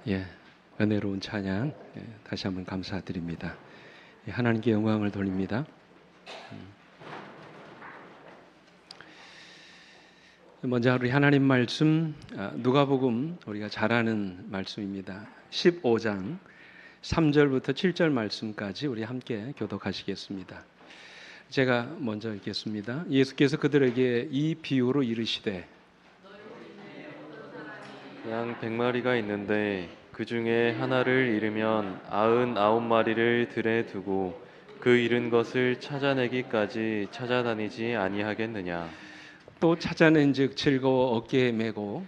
예, 은혜로운 찬양 다시 한번 감사드립니다. 하나님께 영광을 돌립니다. 먼저 우리 하나님 말씀 누가복음 우리가 잘 아는 말씀입니다. 15장 3절부터 7절 말씀까지 우리 함께 교독하시겠습니다. 제가 먼저 읽겠습니다. 예수께서 그들에게 이 비유로 이르시되 양 100마리가 있는데 그 중에 하나를 잃으면 99마리를 들에 두고 그 잃은 것을 찾아내기까지 찾아다니지 아니하겠느냐. 또 찾아낸즉 즐거워 어깨에 메고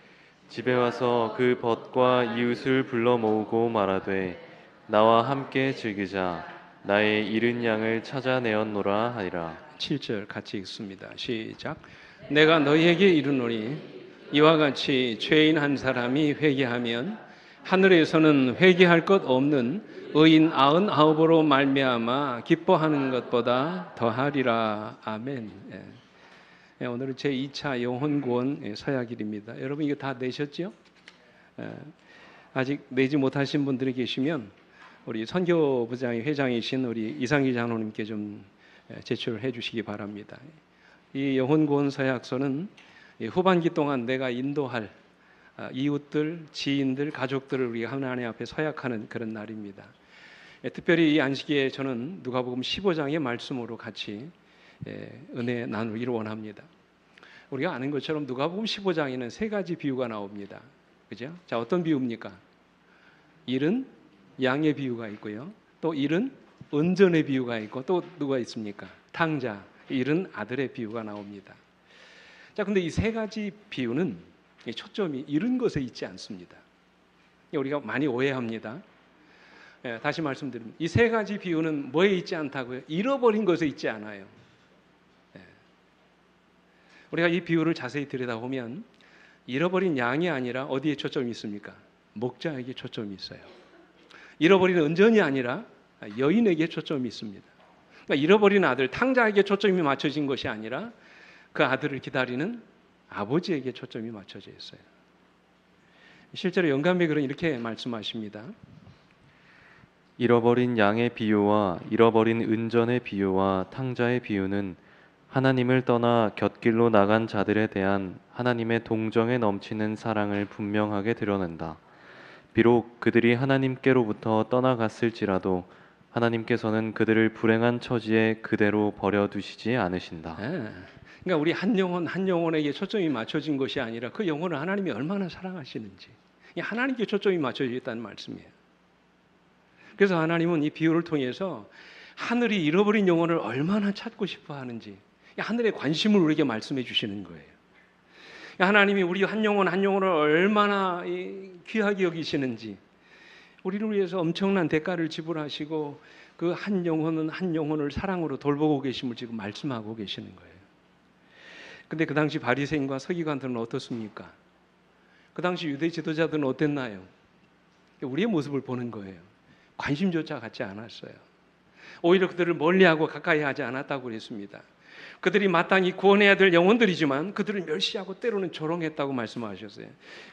집에 와서 그 벗과 이웃을 불러 모으고 말하되 나와 함께 즐기자. 나의 잃은 양을 찾아내었노라 하리라. 7절 같이 읽습니다. 시작. 내가 너희에게 이르노니 이와 같이 죄인 한 사람이 회개하면 하늘에서는 회개할 것 없는 의인 99으로 말미암아 기뻐하는 것보다 더하리라. 아멘. 오늘은 제2차 영혼구원 서약일입니다. 여러분 이거 다 내셨죠? 아직 내지 못하신 분들이 계시면 우리 선교부장이 회장이신 우리 이상기 장로님께 좀 제출을 해주시기 바랍니다. 이 영혼구원 서약서는 후반기 동안 내가 인도할 이웃들, 지인들, 가족들을 우리가 하나님 앞에 서약하는 그런 날입니다. 특별히 이 안식일에 저는 누가복음 15장의 말씀으로 같이 은혜 나누기를 원합니다. 우리가 아는 것처럼 누가복음 15장에는 세 가지 비유가 나옵니다. 그죠? 자, 어떤 비유입니까? 잃은 양의 비유가 있고요. 또 잃은 은전의 비유가 있고 또 누가 있습니까? 탕자, 잃은 아들의 비유가 나옵니다. 자, 근데 이 세 가지 비유는 초점이 잃은 것에 있지 않습니다. 우리가 많이 오해합니다. 다시 말씀드립니다. 이 세 가지 비유는 뭐에 있지 않다고요? 잃어버린 것에 있지 않아요. 우리가 이 비유를 자세히 들여다보면 잃어버린 양이 아니라 어디에 초점이 있습니까? 목자에게 초점이 있어요. 잃어버린 은전이 아니라 여인에게 초점이 있습니다. 그러니까 잃어버린 아들, 탕자에게 초점이 맞춰진 것이 아니라 그 아들을 기다리는 아버지에게 초점이 맞춰져 있어요. 실제로 영감의 글은 이렇게 말씀하십니다. 잃어버린 양의 비유와 잃어버린 은전의 비유와 탕자의 비유는 하나님을 떠나 곁길로 나간 자들에 대한 하나님의 동정에 넘치는 사랑을 분명하게 드러낸다. 비록 그들이 하나님께로부터 떠나갔을지라도 하나님께서는 그들을 불행한 처지에 그대로 버려두시지 않으신다. 그러니까 우리 한 영혼에게 초점이 맞춰진 것이 아니라 그 영혼을 하나님이 얼마나 사랑하시는지 하나님께 초점이 맞춰져 있다는 말씀이에요. 그래서 하나님은 이 비유를 통해서 하늘이 잃어버린 영혼을 얼마나 찾고 싶어 하는지 하늘의 관심을 우리에게 말씀해 주시는 거예요. 하나님이 우리 한 영혼을 얼마나 귀하게 여기시는지 우리를 위해서 엄청난 대가를 지불하시고 그 한 영혼을 사랑으로 돌보고 계심을 지금 말씀하고 계시는 거예요. 근데 그 당시 바리새인과 서기관들은 어떻습니까? 그 당시 유대 지도자들은 어땠나요? 우리의 모습을 보는 거예요. 관심조차 갖지 않았어요. 오히려 그들을 멀리하고 가까이 하지 않았다고 그랬습니다. 그들이 마땅히 구원해야 될 영혼들이지만 그들을 멸시하고 때로는 조롱했다고 말씀하셨어요.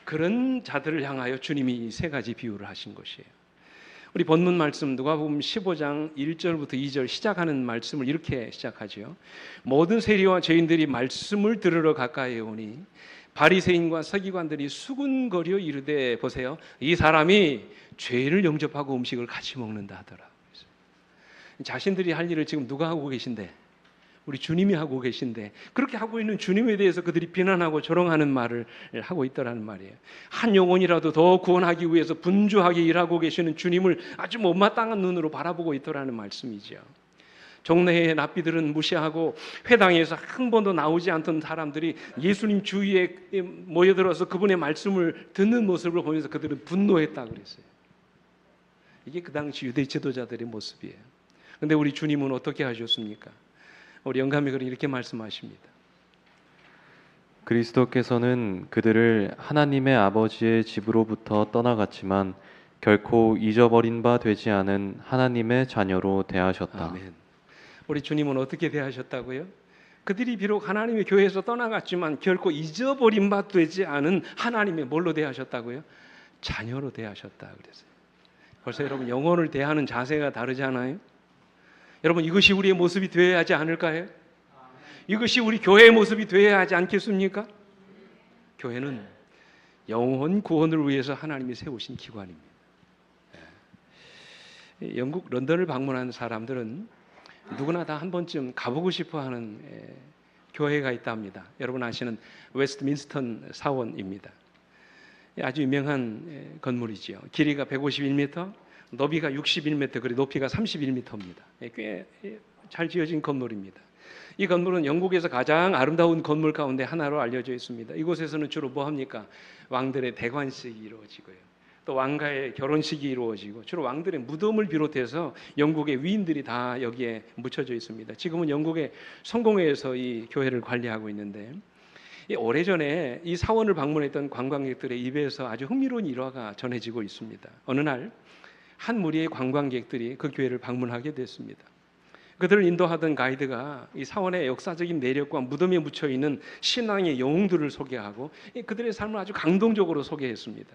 그런 자들을 향하여 주님이 이 세 가지 비유를 하신 것이에요. 우리 본문 말씀 누가복음 15장 1절부터 2절 시작하는 말씀을 이렇게 시작하죠. 모든 세리와 죄인들이 말씀을 들으러 가까이 오니 바리새인과 서기관들이 수군거려 이르되 보세요. 이 사람이 죄를 영접하고 음식을 같이 먹는다 하더라. 자신들이 할 일을 지금 누가 하고 계신데? 우리 주님이 하고 계신데 그렇게 하고 있는 주님에 대해서 그들이 비난하고 조롱하는 말을 하고 있더라는 말이에요. 한 영혼이라도 더 구원하기 위해서 분주하게 일하고 계시는 주님을 아주 못마땅한 눈으로 바라보고 있더라는 말씀이죠. 종래의 랍비들은 무시하고 회당에서 한 번도 나오지 않던 사람들이 예수님 주위에 모여들어서 그분의 말씀을 듣는 모습을 보면서 그들은 분노했다고 그랬어요. 이게 그 당시 유대 지도자들의 모습이에요. 그런데 우리 주님은 어떻게 하셨습니까? 우리 영감의 글은 이렇게 말씀하십니다. 그리스도께서는 그들을 하나님의 아버지의 집으로부터 떠나갔지만 결코 잊어버린 바 되지 않은 하나님의 자녀로 대하셨다. 아멘. 우리 주님은 어떻게 대하셨다고요? 그들이 비록 하나님의 교회에서 떠나갔지만 결코 잊어버린 바 되지 않은 하나님의 뭘로 대하셨다고요? 자녀로 대하셨다 그랬어요. 벌써 여러분 영혼을 대하는 자세가 다르지 않아요? 여러분 이것이 우리의 모습이 되어야 하지 않을까요? 이것이 우리 교회의 모습이 되어야 하지 않겠습니까? 교회는 영혼 구원을 위해서 하나님이 세우신 기관입니다. 영국 런던을 방문한 사람들은 누구나 다 한 번쯤 가보고 싶어하는 교회가 있답니다. 여러분 아시는 웨스트민스턴 사원입니다. 아주 유명한 건물이지요. 길이가 151m, 너비가 61m, 그리고 높이가 31m입니다. 꽤 잘 지어진 건물입니다. 이 건물은 영국에서 가장 아름다운 건물 가운데 하나로 알려져 있습니다. 이곳에서는 주로 뭐 합니까? 왕들의 대관식이 이루어지고요. 또 왕가의 결혼식이 이루어지고 주로 왕들의 무덤을 비롯해서 영국의 위인들이 다 여기에 묻혀져 있습니다. 지금은 영국의 성공회에서 이 교회를 관리하고 있는데 오래전에 이 사원을 방문했던 관광객들의 입에서 아주 흥미로운 일화가 전해지고 있습니다. 어느 날 한 무리의 관광객들이 그 교회를 방문하게 됐습니다. 그들을 인도하던 가이드가 이 사원의 역사적인 매력과 무덤에 묻혀 있는 신앙의 영웅들을 소개하고 그들의 삶을 아주 감동적으로 소개했습니다.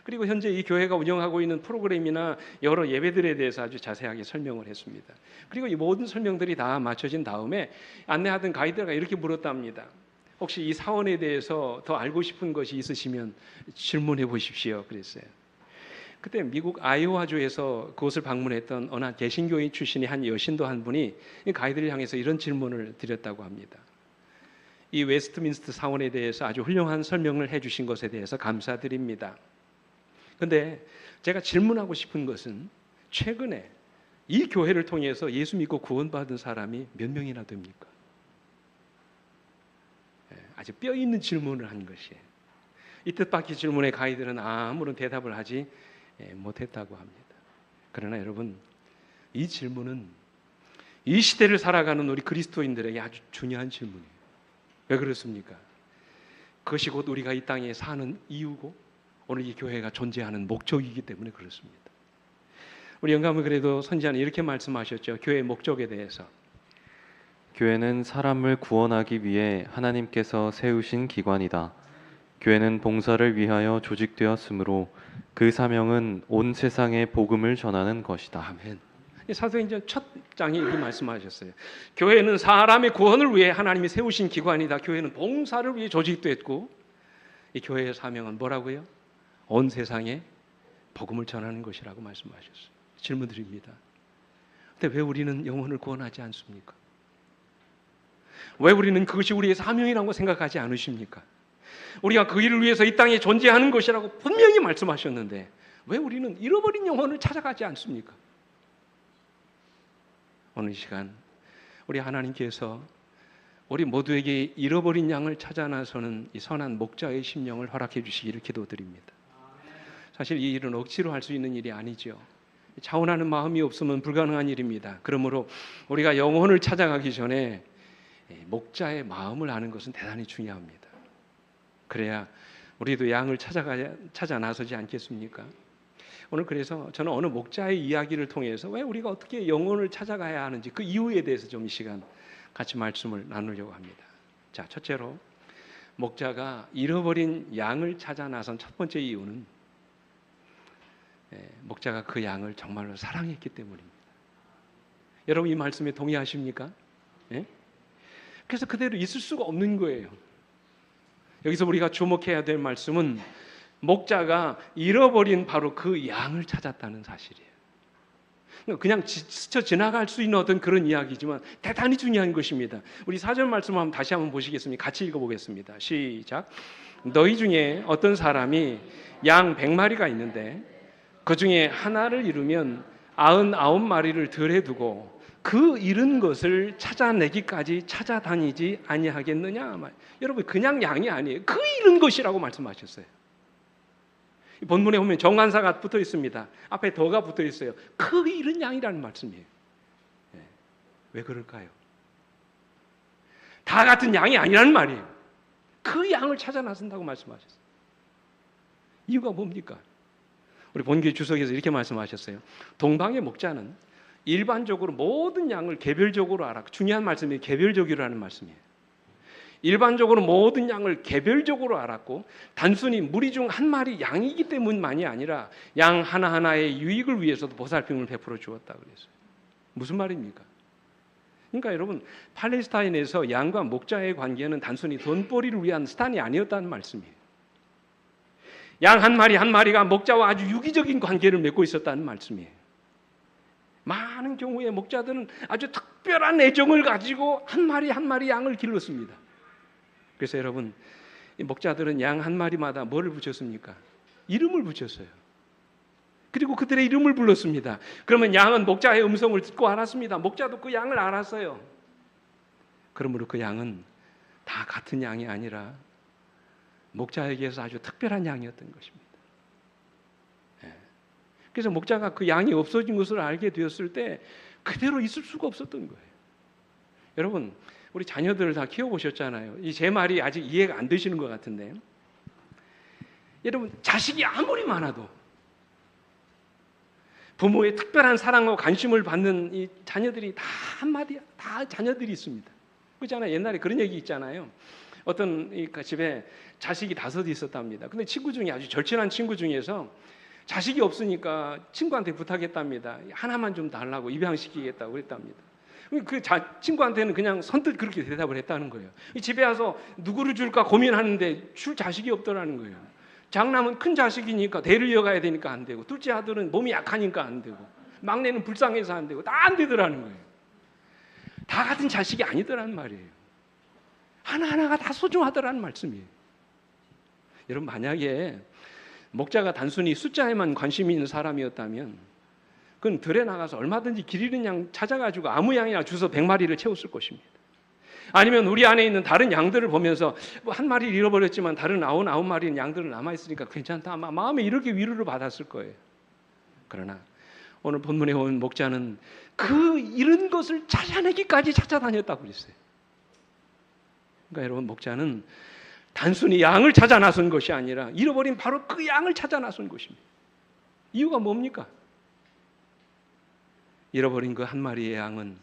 그리고 현재 이 교회가 운영하고 있는 프로그램이나 여러 예배들에 대해서 아주 자세하게 설명을 했습니다. 그리고 이 모든 설명들이 다 마쳐진 다음에 안내하던 가이드가 이렇게 물었답니다. 혹시 이 사원에 대해서 더 알고 싶은 것이 있으시면 질문해 보십시오. 그랬어요. 그때 미국 아이오와주에서 그곳을 방문했던 어느 개신교인 출신의 한 여신도 한 분이 이 가이드를 향해서 이런 질문을 드렸다고 합니다. 이 웨스트민스터 사원에 대해서 아주 훌륭한 설명을 해주신 것에 대해서 감사드립니다. 그런데 제가 질문하고 싶은 것은 최근에 이 교회를 통해서 예수 믿고 구원받은 사람이 몇 명이나 됩니까? 아주 뼈 있는 질문을 한 것이에요. 이 뜻밖의 질문에 가이드는 아무런 대답을 하지 못했다고 합니다. 그러나 여러분, 이 질문은 이 시대를 살아가는 우리 그리스도인들에게 아주 중요한 질문이에요. 왜 그렇습니까? 그것이 곧 우리가 이 땅에 사는 이유고 오늘 이 교회가 존재하는 목적이기 때문에 그렇습니다. 우리 영감은 그래도 선지자는 이렇게 말씀하셨죠. 교회의 목적에 대해서. 교회는 사람을 구원하기 위해 하나님께서 세우신 기관이다. 교회는 봉사를 위하여 조직되었으므로 그 사명은 온 세상에 복음을 전하는 것이다. 아멘. 사도행전 첫 장에 이렇게 말씀하셨어요. 교회는 사람의 구원을 위해 하나님이 세우신 기관이다. 교회는 봉사를 위해 조직됐고 이 교회의 사명은 뭐라고요? 온 세상에 복음을 전하는 것이라고 말씀하셨어요. 질문 드립니다. 근데 왜 우리는 영혼을 구원하지 않습니까? 왜 우리는 그것이 우리의 사명이라고 생각하지 않으십니까? 우리가 그 일을 위해서 이 땅에 존재하는 것이라고 분명히 말씀하셨는데 왜 우리는 잃어버린 영혼을 찾아가지 않습니까? 오늘 이 시간 우리 하나님께서 우리 모두에게 잃어버린 양을 찾아 나서는 이 선한 목자의 심령을 허락해 주시기를 기도드립니다. 사실 이 일은 억지로 할 수 있는 일이 아니죠. 자원하는 마음이 없으면 불가능한 일입니다. 그러므로 우리가 영혼을 찾아가기 전에 목자의 마음을 아는 것은 대단히 중요합니다. 그래야 우리도 양을 찾아 나서지 않겠습니까? 오늘 그래서 저는 어느 목자의 이야기를 통해서 왜 우리가 어떻게 영혼을 찾아가야 하는지 그 이유에 대해서 좀 이 시간 같이 말씀을 나누려고 합니다. 자, 첫째로 목자가 잃어버린 양을 찾아 나선 첫 번째 이유는 목자가 그 양을 정말로 사랑했기 때문입니다. 여러분 이 말씀에 동의하십니까? 예? 그래서 그대로 있을 수가 없는 거예요. 여기서 우리가 주목해야 될 말씀은 목자가 잃어버린 바로 그 양을 찾았다는 사실이에요. 그냥 스쳐 지나갈 수 있는 어떤 그런 이야기지만 대단히 중요한 것입니다. 우리 사전 말씀을 한번 다시 한번 보시겠습니다. 같이 읽어보겠습니다. 시작. 너희 중에 어떤 사람이 양 100마리가 있는데 그 중에 하나를 잃으면 99마리를 들에 두고 그 잃은 것을 찾아내기까지 찾아다니지 아니하겠느냐. 여러분 그냥 양이 아니에요. 그 잃은 것이라고 말씀하셨어요. 본문에 보면 정관사가 붙어 있습니다. 앞에 더가 붙어 있어요. 그 잃은 양이라는 말씀이에요. 왜 그럴까요? 다 같은 양이 아니라는 말이에요. 그 양을 찾아 나선다고 말씀하셨어요. 이유가 뭡니까? 우리 본교회 주석에서 이렇게 말씀하셨어요. 동방의 목자는 일반적으로 모든 양을 개별적으로 알아. 중요한 말씀이 개별적이라는 말씀이에요. 일반적으로 모든 양을 개별적으로 알았고 단순히 무리 중 한 마리 양이기 때문만이 아니라 양 하나하나의 유익을 위해서도 보살핌을 베풀어 주었다 그랬어요. 무슨 말입니까? 그러니까 여러분, 팔레스타인에서 양과 목자의 관계는 단순히 돈벌이를 위한 스탄이 아니었다는 말씀이에요. 양 한 마리 한 마리가 목자와 아주 유기적인 관계를 맺고 있었다는 말씀이에요. 많은 경우에 목자들은 아주 특별한 애정을 가지고 한 마리 한 마리 양을 길렀습니다. 그래서 여러분, 이 목자들은 양 한 마리마다 뭐를 붙였습니까? 이름을 붙였어요. 그리고 그들의 이름을 불렀습니다. 그러면 양은 목자의 음성을 듣고 알았습니다. 목자도 그 양을 알았어요. 그러므로 그 양은 다 같은 양이 아니라 목자에게서 아주 특별한 양이었던 것입니다. 그래서 목자가 그 양이 없어진 것을 알게 되었을 때 그대로 있을 수가 없었던 거예요. 여러분, 우리 자녀들을 다 키워보셨잖아요. 이 제 말이 아직 이해가 안 되시는 것 같은데, 여러분, 자식이 아무리 많아도 부모의 특별한 사랑과 관심을 받는 이 자녀들이 다 한마디, 다 자녀들이 있습니다. 그렇잖아요. 옛날에 그런 얘기 있잖아요. 어떤 집에 자식이 5 있었답니다. 근데 친구 중에 아주 절친한 친구 중에서 자식이 없으니까 친구한테 부탁했답니다. 하나만 좀 달라고, 입양시키겠다고 그랬답니다. 그 친구한테는 그냥 선뜻 그렇게 대답을 했다는 거예요. 집에 와서 누구를 줄까 고민하는데 줄 자식이 없더라는 거예요. 장남은 큰 자식이니까 대를 이어가야 되니까 안 되고, 둘째 아들은 몸이 약하니까 안 되고, 막내는 불쌍해서 안 되고, 다 안 되더라는 거예요. 다 같은 자식이 아니더라는 말이에요. 하나하나가 다 소중하더라는 말씀이에요. 여러분, 만약에 목자가 단순히 숫자에만 관심이 있는 사람이었다면 그건 들에 나가서 얼마든지 길 잃은 양 찾아가지고 아무 양이나 주서 100마리를 채웠을 것입니다. 아니면 우리 안에 있는 다른 양들을 보면서 뭐 한 마리를 잃어버렸지만 다른 99마리는 양들은 남아있으니까 괜찮다, 아마 마음에 이렇게 위로를 받았을 거예요. 그러나 오늘 본문에 온 목자는 그 잃은 것을 찾아내기까지 찾아다녔다고 그랬어요. 그러니까 여러분, 목자는 단순히 양을 찾아 나선 것이 아니라 잃어버린 바로 그 양을 찾아 나선 것입니다. 이유가 뭡니까? 잃어버린 그 한 마리의 양은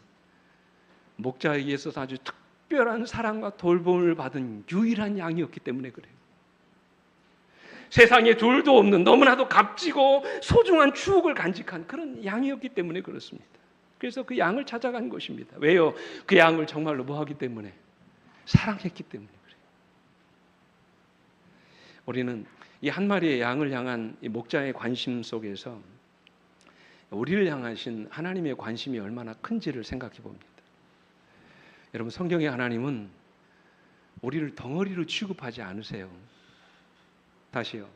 목자에게 있어서 아주 특별한 사랑과 돌봄을 받은 유일한 양이었기 때문에 그래요. 세상에 둘도 없는 너무나도 값지고 소중한 추억을 간직한 그런 양이었기 때문에 그렇습니다. 그래서 그 양을 찾아간 것입니다. 왜요? 그 양을 정말로 뭐하기 때문에? 사랑했기 때문에 그래요. 우리는 이 한 마리의 양을 향한 이 목자의 관심 속에서 우리를 향하신 하나님의 관심이 얼마나 큰지를 생각해 봅니다. 여러분, 성경의 하나님은 우리를 덩어리로 취급하지 않으세요. 다시요.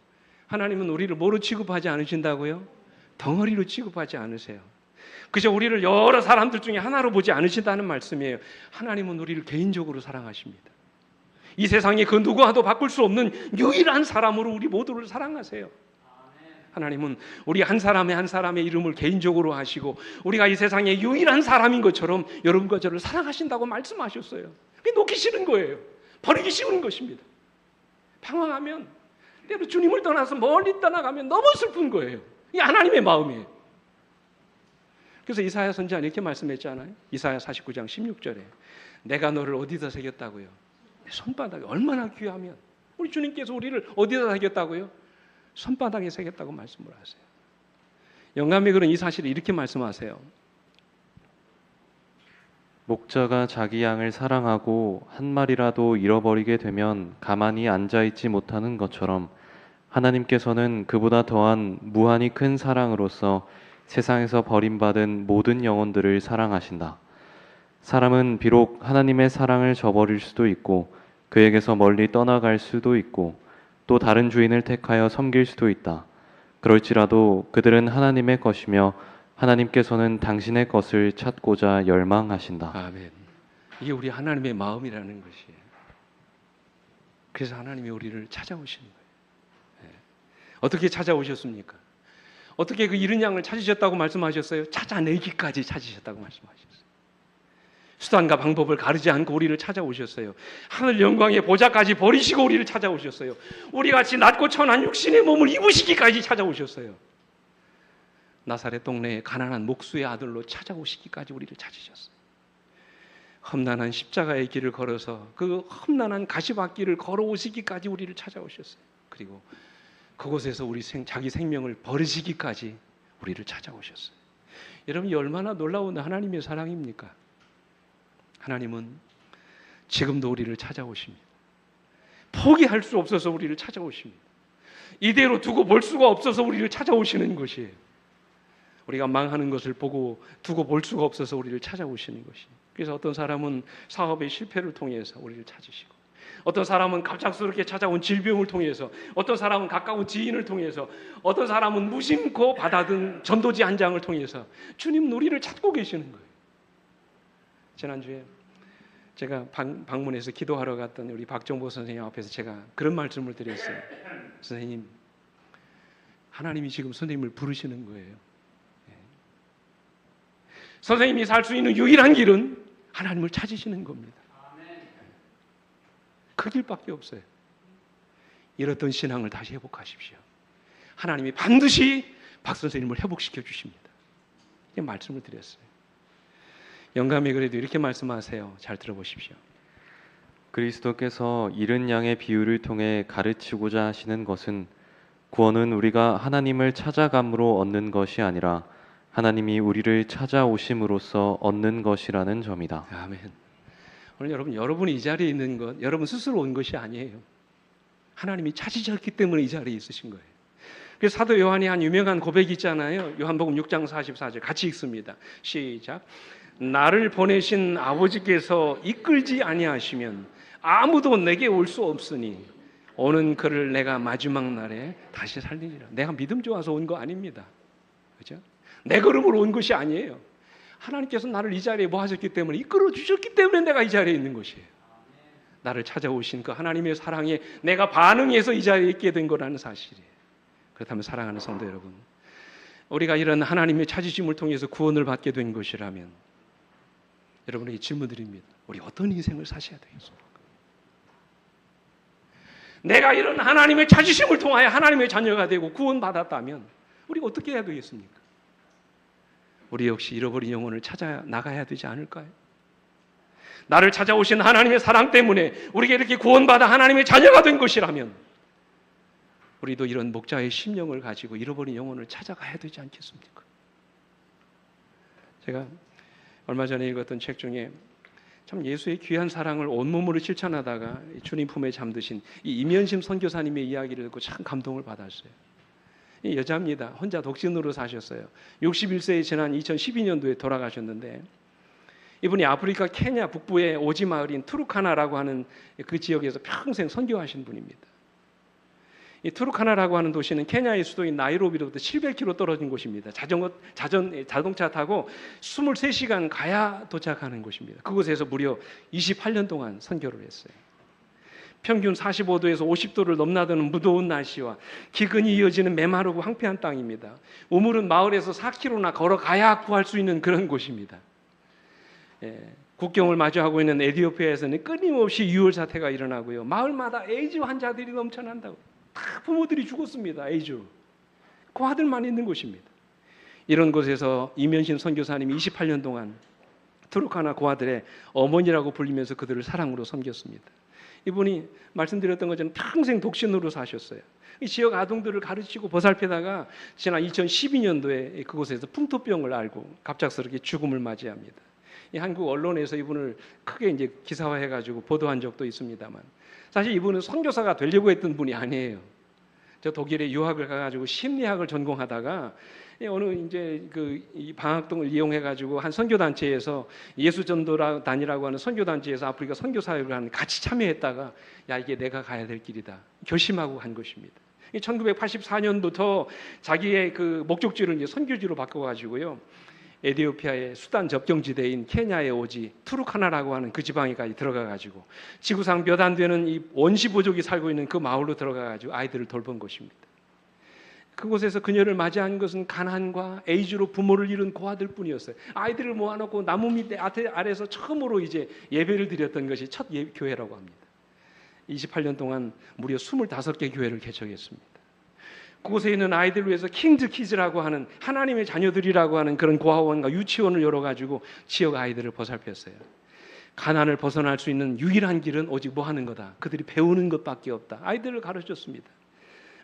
하나님은 우리를 뭐로 취급하지 않으신다고요? 덩어리로 취급하지 않으세요. 그저 우리를 여러 사람들 중에 하나로 보지 않으신다는 말씀이에요. 하나님은 우리를 개인적으로 사랑하십니다. 이 세상에 그 누구와도 바꿀 수 없는 유일한 사람으로 우리 모두를 사랑하세요. 하나님은 우리 한 사람의 한 사람의 이름을 개인적으로 하시고 우리가 이 세상의 유일한 사람인 것처럼 여러분과 저를 사랑하신다고 말씀하셨어요. 그게 놓기 싫은 거예요. 버리기 쉬운 것입니다. 방황하면, 때로 주님을 떠나서 멀리 떠나가면 너무 슬픈 거예요. 이게 하나님의 마음이에요. 그래서 이사야 선지자는 이렇게 말씀했잖아요. 이사야 49장 16절에 내가 너를 어디다 새겼다고요? 내 손바닥에. 얼마나 귀하면. 우리 주님께서 우리를 어디다 새겼다고요? 손바닥에 새겼다고 말씀을 하세요. 영감의 글은 이 사실을 이렇게 말씀하세요. 목자가 자기 양을 사랑하고 한 마리라도 잃어버리게 되면 가만히 앉아있지 못하는 것처럼 하나님께서는 그보다 더한 무한히 큰 사랑으로서 세상에서 버림받은 모든 영혼들을 사랑하신다. 사람은 비록 하나님의 사랑을 저버릴 수도 있고 그에게서 멀리 떠나갈 수도 있고 또 다른 주인을 택하여 섬길 수도 있다. 그럴지라도 그들은 하나님의 것이며 하나님께서는 당신의 것을 찾고자 열망하신다. 아멘. 이게 우리 하나님의 마음이라는 것이에요. 그래서 하나님이 우리를 찾아오시는 거예요. 어떻게 찾아오셨습니까? 어떻게 그 잃은 양을 찾으셨다고 말씀하셨어요? 찾아내기까지 찾으셨다고 말씀하셨어요. 수단과 방법을 가르지 않고 우리를 찾아오셨어요. 하늘 영광의 보좌까지 버리시고 우리를 찾아오셨어요. 우리같이 낮고 천한 육신의 몸을 입으시기까지 찾아오셨어요. 나사렛 동네의 가난한 목수의 아들로 찾아오시기까지 우리를 찾으셨어요. 험난한 십자가의 길을 걸어서 그 험난한 가시밭길을 걸어오시기까지 우리를 찾아오셨어요. 그리고 그곳에서 자기 생명을 버리시기까지 우리를 찾아오셨어요. 여러분, 이 얼마나 놀라운 하나님의 사랑입니까? 하나님은 지금도 우리를 찾아오십니다. 포기할 수 없어서 우리를 찾아오십니다. 이대로 두고 볼 수가 없어서 우리를 찾아오시는 것이에요. 우리가 망하는 것을 보고 두고 볼 수가 없어서 우리를 찾아오시는 것이에요. 그래서 어떤 사람은 사업의 실패를 통해서 우리를 찾으시고, 어떤 사람은 갑작스럽게 찾아온 질병을 통해서, 어떤 사람은 가까운 지인을 통해서, 어떤 사람은 무심코 받아든 전도지 한 장을 통해서 주님은 우리를 찾고 계시는 거예요. 지난주에 제가 방문해서 기도하러 갔던 우리 박정보 선생님 앞에서 제가 그런 말씀을 드렸어요. 선생님, 하나님이 지금 선생님을 부르시는 거예요. 선생님이 살 수 있는 유일한 길은 하나님을 찾으시는 겁니다. 그 길밖에 없어요. 잃었던 신앙을 다시 회복하십시오. 하나님이 반드시 박 선생님을 회복시켜 주십니다. 이 말씀을 드렸어요. 영감이 그래도 이렇게 말씀하세요. 잘 들어보십시오. 그리스도께서 잃은 양의 비유를 통해 가르치고자 하시는 것은 구원은 우리가 하나님을 찾아감으로 얻는 것이 아니라 하나님이 우리를 찾아오심으로써 얻는 것이라는 점이다. 아멘. 오늘 여러분이 이 자리에 있는 것, 여러분 스스로 온 것이 아니에요. 하나님이 찾으셨기 때문에 이 자리에 있으신 거예요. 그래서 사도 요한이 한 유명한 고백이 있잖아요. 요한복음 6장 44절 같이 읽습니다. 시작. 나를 보내신 아버지께서 이끌지 아니하시면 아무도 내게 올 수 없으니 오는 그를 내가 마지막 날에 다시 살리리라. 내가 믿음 좋아서 온 거 아닙니다. 그죠? 내 걸음으로 온 것이 아니에요. 하나님께서 나를 이 자리에 모아셨기 때문에, 이끌어 주셨기 때문에 내가 이 자리에 있는 것이에요. 나를 찾아오신 그 하나님의 사랑에 내가 반응해서 이 자리에 있게 된 거라는 사실이에요. 그렇다면 사랑하는 성도 여러분, 우리가 이런 하나님의 찾으심을 통해서 구원을 받게 된 것이라면 여러분에게 질문드립니다. 우리 어떤 인생을 사셔야 되겠습니까? 내가 이런 하나님의 찾으심을 통하여 하나님의 자녀가 되고 구원받았다면 우리 어떻게 해야 되겠습니까? 우리 역시 잃어버린 영혼을 찾아 나가야 되지 않을까요? 나를 찾아오신 하나님의 사랑 때문에 우리가 이렇게 구원받아 하나님의 자녀가 된 것이라면 우리도 이런 목자의 심령을 가지고 잃어버린 영혼을 찾아가야 되지 않겠습니까? 제가 얼마 전에 읽었던 책 중에 참 예수의 귀한 사랑을 온몸으로 실천하다가 주님 품에 잠드신 이 임현심 선교사님의 이야기를 듣고 참 감동을 받았어요. 이 여자입니다. 혼자 독신으로 사셨어요. 61세에 지난 2012년도에 돌아가셨는데, 이분이 아프리카 케냐 북부의 오지 마을인 투르카나라고 하는 그 지역에서 평생 선교하신 분입니다. 이 투르카나라고 하는 도시는 케냐의 수도인 나이로비로부터 700km 떨어진 곳입니다. 자동차 타고 23시간 가야 도착하는 곳입니다. 그곳에서 무려 28년 동안 선교를 했어요. 평균 45도에서 50도를 넘나드는 무더운 날씨와 기근이 이어지는 메마르고 황폐한 땅입니다. 우물은 마을에서 4km나 걸어가야 구할 수 있는 그런 곳입니다. 국경을 마주하고 있는 에티오피아에서는 끊임없이 유혈 사태가 일어나고요. 마을마다 에이즈 환자들이 넘쳐난다고. 다 부모들이 죽었습니다. 에이즈. 그 아들만 있는 곳입니다. 이런 곳에서 임현심 선교사님이 28년 동안 투르카나 그 아들의 어머니라고 불리면서 그들을 사랑으로 섬겼습니다. 이분이 말씀드렸던 것처럼 평생 독신으로 사셨어요. 이 지역 아동들을 가르치고 보살피다가 지난 2012년도에 그곳에서 풍토병을 앓고 갑작스럽게 죽음을 맞이합니다. 이 한국 언론에서 이분을 크게 이제 기사화해가지고 보도한 적도 있습니다만, 사실 이분은 선교사가 되려고 했던 분이 아니에요. 저 독일에 유학을 가가지고 심리학을 전공하다가 어느 이제 이 방학동을 이용해가지고 한 선교단체에서 예수전도단이라고 하는 선교단체에서 아프리카 선교 사역을 하는 같이 참여했다가 야, 이게 내가 가야 될 길이다 결심하고 간 것입니다. 1984년부터 자기의 그 목적지를 이제 선교지로 바꿔가지고요, 에티오피아의 수단 접경지대인 케냐에 오지 투르카나라고 하는 그 지방에까지 들어가가지고 지구상 몇 안 되는 이 원시 부족이 살고 있는 그 마을로 들어가가지고 아이들을 돌본 것입니다. 그곳에서 그녀를 맞이한 것은 가난과 에이즈로 부모를 잃은 고아들뿐이었어요. 아이들을 모아놓고 나무 밑에 아래서 처음으로 이제 예배를 드렸던 것이 첫 교회라고 합니다. 28년 동안 무려 25개 교회를 개척했습니다. 그곳에 있는 아이들을 위해서 킹즈 키즈라고 하는 하나님의 자녀들이라고 하는 그런 고아원과 유치원을 열어가지고 지역 아이들을 보살폈어요. 가난을 벗어날 수 있는 유일한 길은 오직 뭐 하는 거다. 그들이 배우는 것밖에 없다. 아이들을 가르쳤습니다.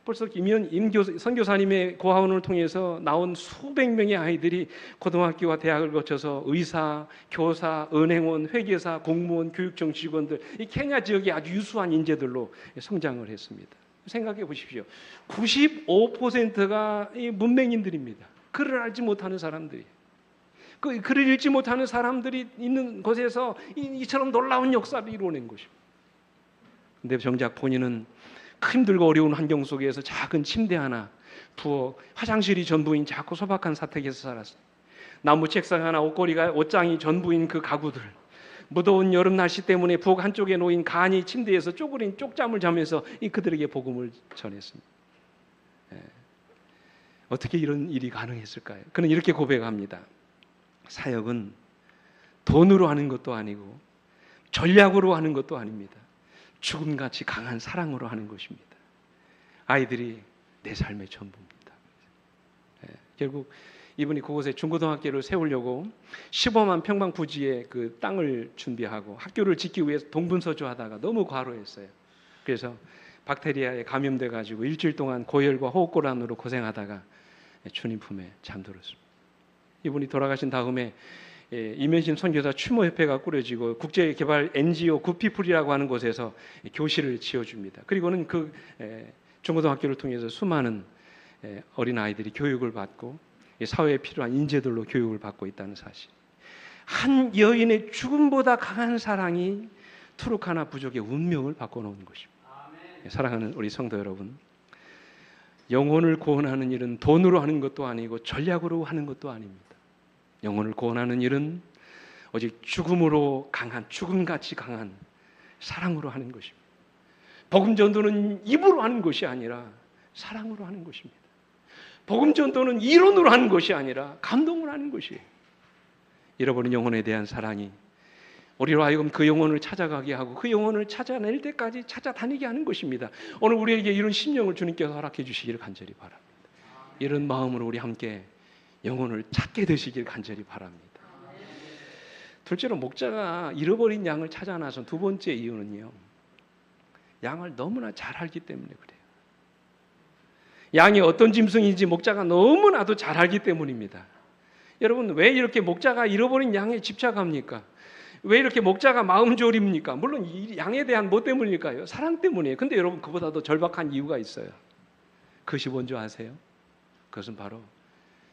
벌써 선교사님의 고아원을 통해서 나온 수백 명의 아이들이 고등학교와 대학을 거쳐서 의사, 교사, 은행원, 회계사, 공무원, 교육청 직원들, 이 케냐 지역의 아주 유수한 인재들로 성장을 했습니다. 생각해 보십시오. 95%가 문맹인들입니다. 글을 알지 못하는 사람들이. 그 글을 읽지 못하는 사람들이 있는 곳에서 이처럼 놀라운 역사를 이루어낸 것입니다. 근데 정작 본인은 힘들고 어려운 환경 속에서 작은 침대 하나, 부엌, 화장실이 전부인 작고 소박한 사택에서 살았어요. 나무 책상 하나, 옷장이 전부인 그 가구들, 무더운 여름 날씨 때문에 부엌 한쪽에 놓인 간이 침대에서 쪼그린 쪽잠을 자면서 그들에게 복음을 전했습니다. 어떻게 이런 일이 가능했을까요? 그는 이렇게 고백합니다. 사역은 돈으로 하는 것도 아니고 전략으로 하는 것도 아닙니다. 죽음같이 강한 사랑으로 하는 것입니다. 아이들이 내 삶의 전부입니다. 결국 이분이 그곳에 중고등학교를 세우려고 15만 평방 부지의 그 땅을 준비하고 학교를 짓기 위해서 동분서주하다가 너무 과로했어요. 그래서 박테리아에 감염돼 가지고 일주일 동안 고열과 호흡곤란으로 고생하다가 주님 품에 잠들었습니다. 이분이 돌아가신 다음에 이면심 선교사 추모협회가 꾸려지고 국제개발 NGO 구피풀이라고 하는 곳에서 교실을 지어줍니다. 그리고는 그 중고등학교를 통해서 수많은 어린아이들이 교육을 받고 사회에 필요한 인재들로 교육을 받고 있다는 사실. 한 여인의 죽음보다 강한 사랑이 투르카나 부족의 운명을 바꿔놓은 것입니다. 사랑하는 우리 성도 여러분, 영혼을 구원하는 일은 돈으로 하는 것도 아니고 전략으로 하는 것도 아닙니다. 영혼을 구원하는 일은 오직 죽음으로 강한, 죽음같이 강한 사랑으로 하는 것입니다. 복음 전도는 입으로 하는 것이 아니라 사랑으로 하는 것입니다. 복음 전도는 이론으로 하는 것이 아니라 감동으로 하는 것이에요. 잃어버린 영혼에 대한 사랑이 우리로 하여금 그 영혼을 찾아가게 하고 그 영혼을 찾아낼 때까지 찾아다니게 하는 것입니다. 오늘 우리에게 이런 심령을 주님께서 허락해 주시기를 간절히 바랍니다. 이런 마음으로 우리 함께 영혼을 찾게 되시길 간절히 바랍니다. 둘째로 목자가 잃어버린 양을 찾아 나선 두 번째 이유는요, 양을 너무나 잘 알기 때문에 그래요. 양이 어떤 짐승인지 목자가 너무나도 잘 알기 때문입니다. 여러분, 왜 이렇게 목자가 잃어버린 양에 집착합니까? 왜 이렇게 목자가 마음 졸입니까? 물론 이 양에 대한 뭐 때문일까요? 사랑 때문이에요. 근데 여러분, 그보다도 절박한 이유가 있어요. 그것이 뭔지 아세요? 그것은 바로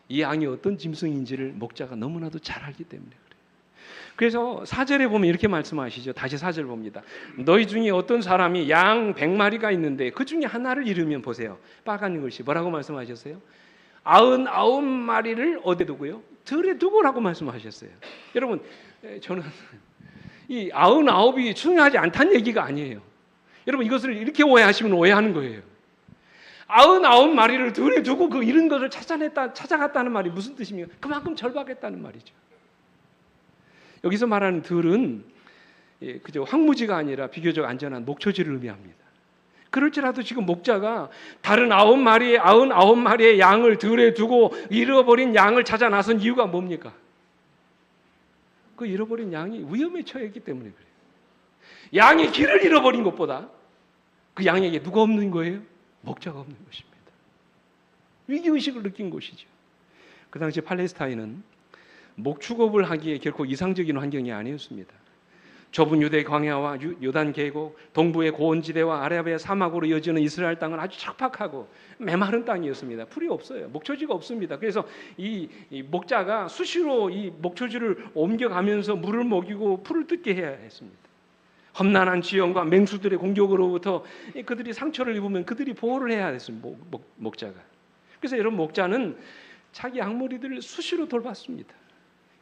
이 양이 어떤 짐승인지를 목자가 너무나도 잘 알기 때문에 그래요. 그래서 4절에 보면 이렇게 말씀하시죠. 다시 4절 봅니다. 너희 중에 어떤 사람이 양 100마리가 있는데 그 중에 하나를 잃으면, 보세요, 빨간 글씨 뭐라고 말씀하셨어요? 99마리를 어디에 두고요? 들에 두고라고 말씀하셨어요. 여러분, 저는 이 99이 중요하지 않다는 얘기가 아니에요. 여러분, 이것을 이렇게 오해하시면 오해하는 거예요. 99마리를 들에 두고 그 잃은 것을 찾아갔다는 말이 무슨 뜻입니까? 그만큼 절박했다는 말이죠. 여기서 말하는 들은 그저 황무지가 아니라 비교적 안전한 목초지를 의미합니다. 그럴지라도 지금 목자가 다른 99마리의 양을 들에 두고 잃어버린 양을 찾아 나선 이유가 뭡니까? 그 잃어버린 양이 위험에 처했기 때문에 그래요. 양이 길을 잃어버린 것보다 그 양에게 누가 없는 거예요? 목자가 없는 것입니다. 위기의식을 느낀 것이죠. 그 당시 팔레스타인은 목축업을 하기에 결코 이상적인 환경이 아니었습니다. 좁은 유대 광야와 요단 계곡, 동부의 고원지대와 아라비아 사막으로 이어지는 이스라엘 땅은 아주 척박하고 메마른 땅이었습니다. 풀이 없어요. 목초지가 없습니다. 그래서 이 목자가 수시로 이 목초지를 옮겨가면서 물을 먹이고 풀을 뜯게 해야 했습니다. 험난한 지형과 맹수들의 공격으로부터 그들이 상처를 입으면 그들이 보호를 해야 했습니다. 목자가. 그래서 여러분, 목자는 자기 양머리들을 수시로 돌봤습니다.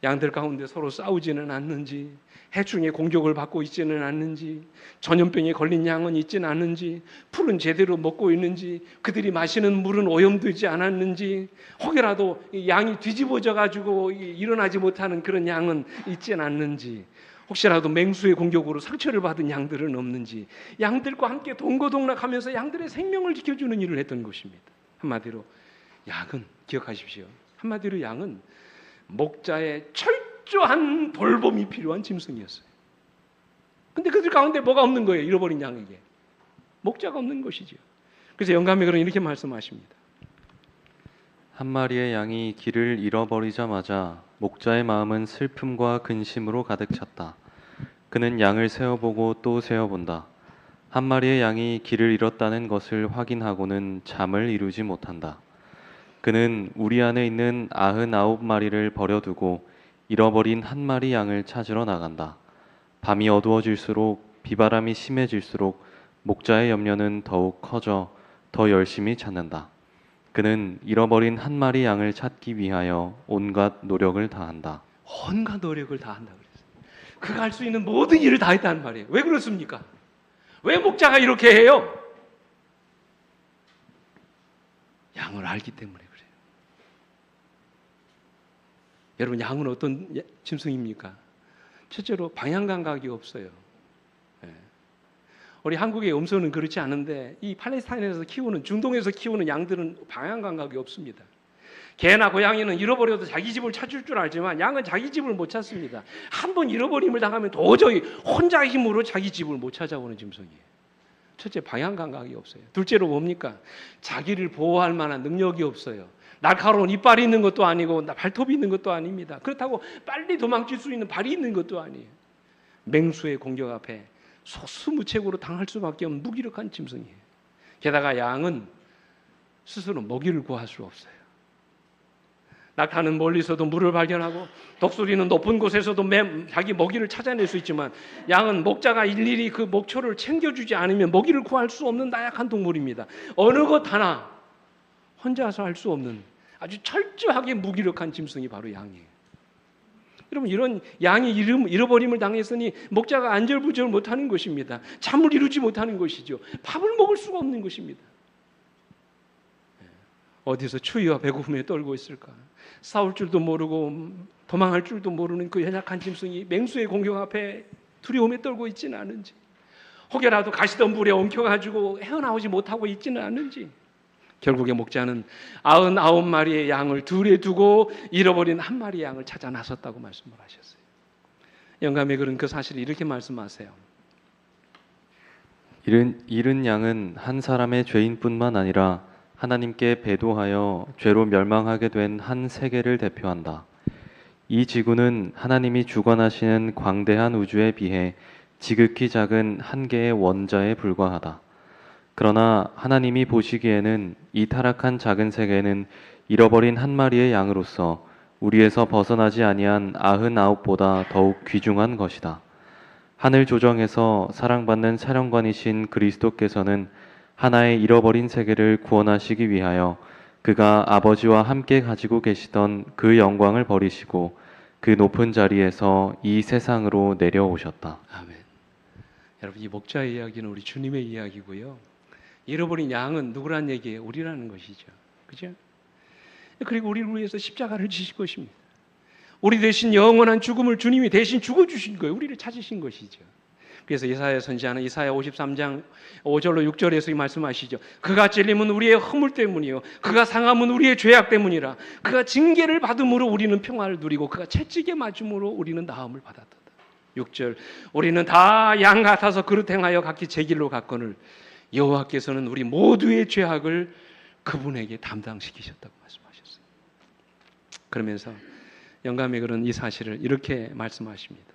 양들 가운데 서로 싸우지는 않는지, 해충의 공격을 받고 있지는 않는지, 전염병에 걸린 양은 있지는 않는지, 풀은 제대로 먹고 있는지, 그들이 마시는 물은 오염되지 않았는지, 혹여라도 양이 뒤집어져 가지고 일어나지 못하는 그런 양은 있지는 않는지, 혹시라도 맹수의 공격으로 상처를 받은 양들은 없는지, 양들과 함께 동고동락하면서 양들의 생명을 지켜주는 일을 했던 것입니다. 한마디로 양은, 기억하십시오, 한마디로 양은 목자의 철저한 돌봄이 필요한 짐승이었어요. 근데 그들 가운데 뭐가 없는 거예요? 잃어버린 양에게. 목자가 없는 것이죠. 그래서 영감의 글은 이렇게 말씀하십니다. 한 마리의 양이 길을 잃어버리자마자 목자의 마음은 슬픔과 근심으로 가득 찼다. 그는 양을 세어보고 또 세어본다. 한 마리의 양이 길을 잃었다는 것을 확인하고는 잠을 이루지 못한다. 그는 우리 안에 있는 99마리를 버려두고 잃어버린 한 마리 양을 찾으러 나간다. 밤이 어두워질수록 비바람이 심해질수록 목자의 염려는 더욱 커져 더 열심히 찾는다. 그는 잃어버린 한 마리 양을 찾기 위하여 온갖 노력을 다한다. 온갖 노력을 다한다 그랬어요. 그가 할 수 있는 모든 일을 다 했다는 말이에요. 왜 그렇습니까? 왜 목자가 이렇게 해요? 양을 알기 때문에 그래요. 여러분, 양은 어떤 짐승입니까? 첫째로 방향 감각이 없어요. 우리 한국의 염소는 그렇지 않은데 이 팔레스타인에서 키우는, 중동에서 키우는 양들은 방향 감각이 없습니다. 개나 고양이는 잃어버려도 자기 집을 찾을 줄 알지만 양은 자기 집을 못 찾습니다. 한번 잃어버림을 당하면 도저히 혼자 힘으로 자기 집을 못 찾아오는 짐승이에요. 첫째, 방향 감각이 없어요. 둘째로 뭡니까? 자기를 보호할 만한 능력이 없어요. 날카로운 이빨이 있는 것도 아니고 발톱이 있는 것도 아닙니다. 그렇다고 빨리 도망칠 수 있는 발이 있는 것도 아니에요. 맹수의 공격 앞에 속수무책으로 당할 수밖에 없는 무기력한 짐승이에요. 게다가 양은 스스로 먹이를 구할 수 없어요. 낙타는 멀리서도 물을 발견하고 독수리는 높은 곳에서도 자기 먹이를 찾아낼 수 있지만 양은 목자가 일일이 그 목초를 챙겨주지 않으면 먹이를 구할 수 없는 나약한 동물입니다. 어느 것 하나 혼자서 할 수 없는 아주 철저하게 무기력한 짐승이 바로 양이에요. 여러분, 이런 양이 잃어버림을 당했으니 목자가 안절부절 못하는 것입니다. 잠을 이루지 못하는 것이죠. 밥을 먹을 수가 없는 것입니다. 어디서 추위와 배고픔에 떨고 있을까? 싸울 줄도 모르고 도망할 줄도 모르는 그 연약한 짐승이 맹수의 공격 앞에 두려움에 떨고 있지는 않은지, 혹여라도 가시덤불에 엉켜가지고 헤어나오지 못하고 있지는 않은지, 결국에 목자는 99마리의 양을 둘에 두고 잃어버린 한 마리의 양을 찾아 나섰다고 말씀을 하셨어요. 영감의 글은 그 사실을 이렇게 말씀하세요. 잃은 양은 한 사람의 죄인뿐만 아니라 하나님께 배도하여 죄로 멸망하게 된 한 세계를 대표한다. 이 지구는 하나님이 주관하시는 광대한 우주에 비해 지극히 작은 한 개의 원자에 불과하다. 그러나 하나님이 보시기에는 이 타락한 작은 세계는 잃어버린 한 마리의 양으로서 우리에서 벗어나지 아니한 99보다 더욱 귀중한 것이다. 하늘 조정에서 사랑받는 사령관이신 그리스도께서는 하나의 잃어버린 세계를 구원하시기 위하여 그가 아버지와 함께 가지고 계시던 그 영광을 버리시고 그 높은 자리에서 이 세상으로 내려오셨다. 아멘. 여러분, 이 목자의 이야기는 우리 주님의 이야기고요. 잃어버린 양은 누구란 얘기예요? 우리라는 것이죠. 그죠? 그리고 우리를 위해서 십자가를 지실 것입니다. 우리 대신 영원한 죽음을 주님이 대신 죽어주신 거예요. 우리를 찾으신 것이죠. 그래서 이사야 선지자는 이사야 53장 5절로 6절에서 말씀하시죠. 그가 찔림은 우리의 허물 때문이요, 그가 상함은 우리의 죄악 때문이라. 그가 징계를 받음으로 우리는 평화를 누리고 그가 채찍에 맞음으로 우리는 나음을 받았다. 6절, 우리는 다 양 같아서 그릇 행하여 각기 제 길로 갔거늘 여호와께서는 우리 모두의 죄악을 그분에게 담당시키셨다고 말씀하셨어요. 그러면서 영감의 글은 이 사실을 이렇게 말씀하십니다.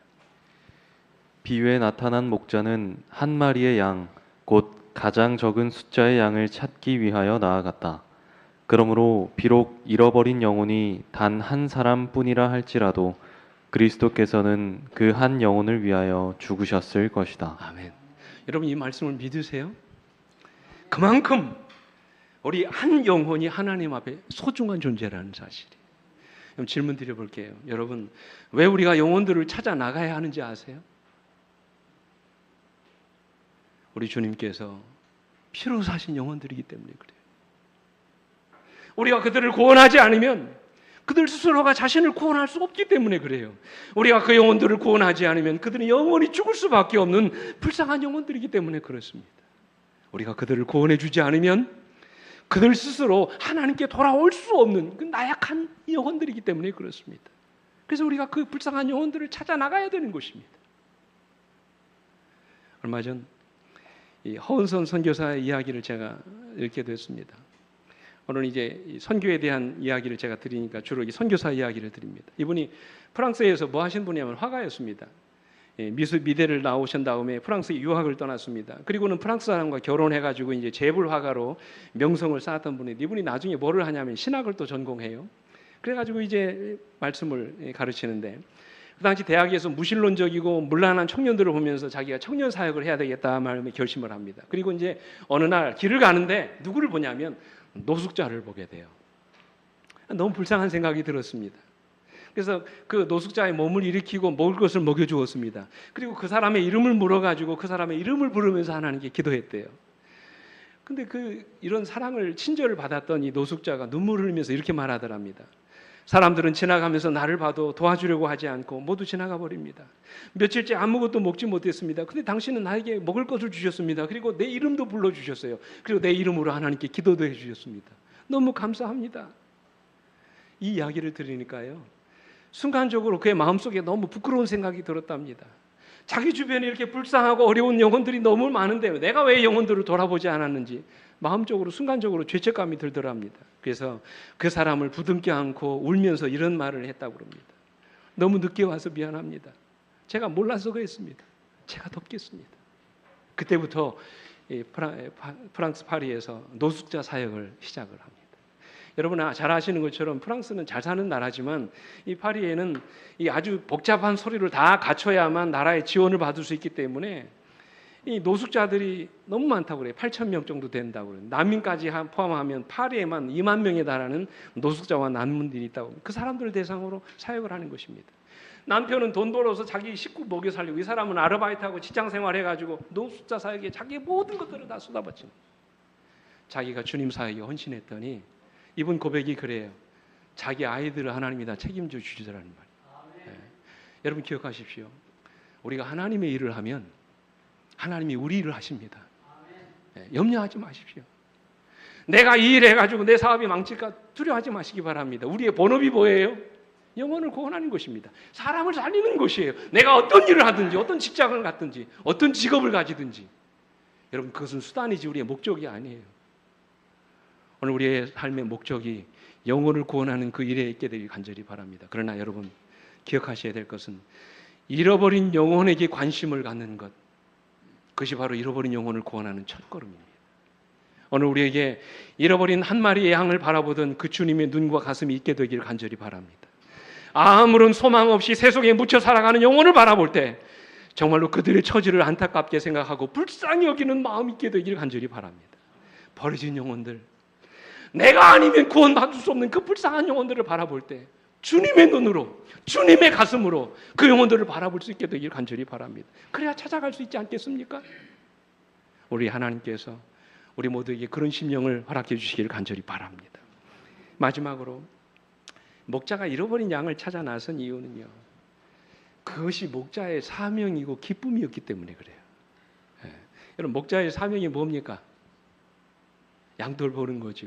비유에 나타난 목자는 한 마리의 양, 곧 가장 적은 숫자의 양을 찾기 위하여 나아갔다. 그러므로 비록 잃어버린 영혼이 단 한 사람뿐이라 할지라도 그리스도께서는 그 한 영혼을 위하여 죽으셨을 것이다. 아멘. 여러분, 이 말씀을 믿으세요? 그만큼 우리 한 영혼이 하나님 앞에 소중한 존재라는 사실이에요. 그럼 질문 드려볼게요. 여러분, 왜 우리가 영혼들을 찾아 나가야 하는지 아세요? 우리 주님께서 피로 사신 영혼들이기 때문에 그래요. 우리가 그들을 구원하지 않으면 그들 스스로가 자신을 구원할 수 없기 때문에 그래요. 우리가 그 영혼들을 구원하지 않으면 그들은 영원히 죽을 수밖에 없는 불쌍한 영혼들이기 때문에 그렇습니다. 우리가 그들을 구원해 주지 않으면 그들 스스로 하나님께 돌아올 수 없는 그 나약한 영혼들이기 때문에 그렇습니다. 그래서 우리가 그 불쌍한 영혼들을 찾아 나가야 되는 것입니다. 얼마 전 이 허은선 선교사의 이야기를 제가 읽게 됐습니다. 오늘 이제 이 선교에 대한 이야기를 제가 드리니까 주로 이 선교사 이야기를 드립니다. 이분이 프랑스에서 뭐 하신 분이냐면 화가였습니다. 미대를 나오신 다음에 프랑스에 유학을 떠났습니다. 그리고는 프랑스 사람과 결혼해가지고 이제 재벌 화가로 명성을 쌓았던 분인데, 이분이 나중에 뭐를 하냐면 신학을 또 전공해요. 그래가지고 이제 말씀을 가르치는데, 그 당시 대학에서 무신론적이고 문란한 청년들을 보면서 자기가 청년 사역을 해야 되겠다 마음에 결심을 합니다. 그리고 이제 어느 날 길을 가는데 누구를 보냐면 노숙자를 보게 돼요. 너무 불쌍한 생각이 들었습니다. 그래서 그 노숙자의 몸을 일으키고 먹을 것을 먹여주었습니다. 그리고 그 사람의 이름을 물어가지고 그 사람의 이름을 부르면서 하나님께 기도했대요. 근데 이런 사랑을, 친절을 받았던 이 노숙자가 눈물을 흘리면서 이렇게 말하더랍니다. 사람들은 지나가면서 나를 봐도 도와주려고 하지 않고 모두 지나가 버립니다. 며칠째 아무것도 먹지 못했습니다. 근데 당신은 나에게 먹을 것을 주셨습니다. 그리고 내 이름도 불러주셨어요. 그리고 내 이름으로 하나님께 기도도 해주셨습니다. 너무 감사합니다. 이 이야기를 들으니까요, 순간적으로 그의 마음속에 너무 부끄러운 생각이 들었답니다. 자기 주변에 이렇게 불쌍하고 어려운 영혼들이 너무 많은데 내가 왜 영혼들을 돌아보지 않았는지 마음적으로 순간적으로 죄책감이 들더랍니다. 그래서 그 사람을 부둥켜 안고 울면서 이런 말을 했다고 합니다. 너무 늦게 와서 미안합니다. 제가 몰라서 그랬습니다. 제가 덮겠습니다. 그때부터 프랑스 파리에서 노숙자 사역을 시작을 합니다. 여러분 잘 아시는 것처럼 프랑스는 잘 사는 나라지만 이 파리에는 이 아주 복잡한 서류를 다 갖춰야만 나라의 지원을 받을 수 있기 때문에 이 노숙자들이 너무 많다고 그래요. 8,000명 정도 된다고 그래요. 난민까지 포함하면 파리에만 2만 명에 달하는 노숙자와 난민들이 있다고. 그 사람들을 대상으로 사역을 하는 것입니다. 남편은 돈 벌어서 자기 식구 먹여 살리고, 이 사람은 아르바이트하고 직장 생활해가지고 노숙자 사역에 자기의 모든 것들을 다 쏟아바치는, 자기가 주님 사역에 헌신했더니 이분 고백이 그래요. 자기 아이들을 하나님이 다 책임져 주시더라는 말이에요. 네. 여러분 기억하십시오. 우리가 하나님의 일을 하면 하나님이 우리 일을 하십니다. 네. 염려하지 마십시오. 내가 이 일 해가지고 내 사업이 망칠까 두려워하지 마시기 바랍니다. 우리의 본업이 뭐예요? 영혼을 구원하는 것입니다. 사람을 살리는 것이에요. 내가 어떤 일을 하든지, 어떤 직장을 갖든지, 어떤 직업을 가지든지, 여러분 그것은 수단이지 우리의 목적이 아니에요. 오늘 우리의 삶의 목적이 영혼을 구원하는 그 일에 있게 되길 간절히 바랍니다. 그러나 여러분 기억하셔야 될 것은 잃어버린 영혼에게 관심을 갖는 것, 그것이 바로 잃어버린 영혼을 구원하는 첫걸음입니다. 오늘 우리에게 잃어버린 한 마리의 양을 바라보던 그 주님의 눈과 가슴이 있게 되길 간절히 바랍니다. 아무런 소망 없이 세속에 묻혀 살아가는 영혼을 바라볼 때 정말로 그들의 처지를 안타깝게 생각하고 불쌍히 여기는 마음이 있게 되길 간절히 바랍니다. 버려진 영혼들, 내가 아니면 구원받을 수 없는 그 불쌍한 영혼들을 바라볼 때 주님의 눈으로, 주님의 가슴으로 그 영혼들을 바라볼 수 있게 되길 간절히 바랍니다. 그래야 찾아갈 수 있지 않겠습니까? 우리 하나님께서 우리 모두에게 그런 심령을 허락해 주시기를 간절히 바랍니다. 마지막으로 목자가 잃어버린 양을 찾아 나선 이유는요, 그것이 목자의 사명이고 기쁨이었기 때문에 그래요. 여러분 목자의 사명이 뭡니까? 양들 보는 거죠.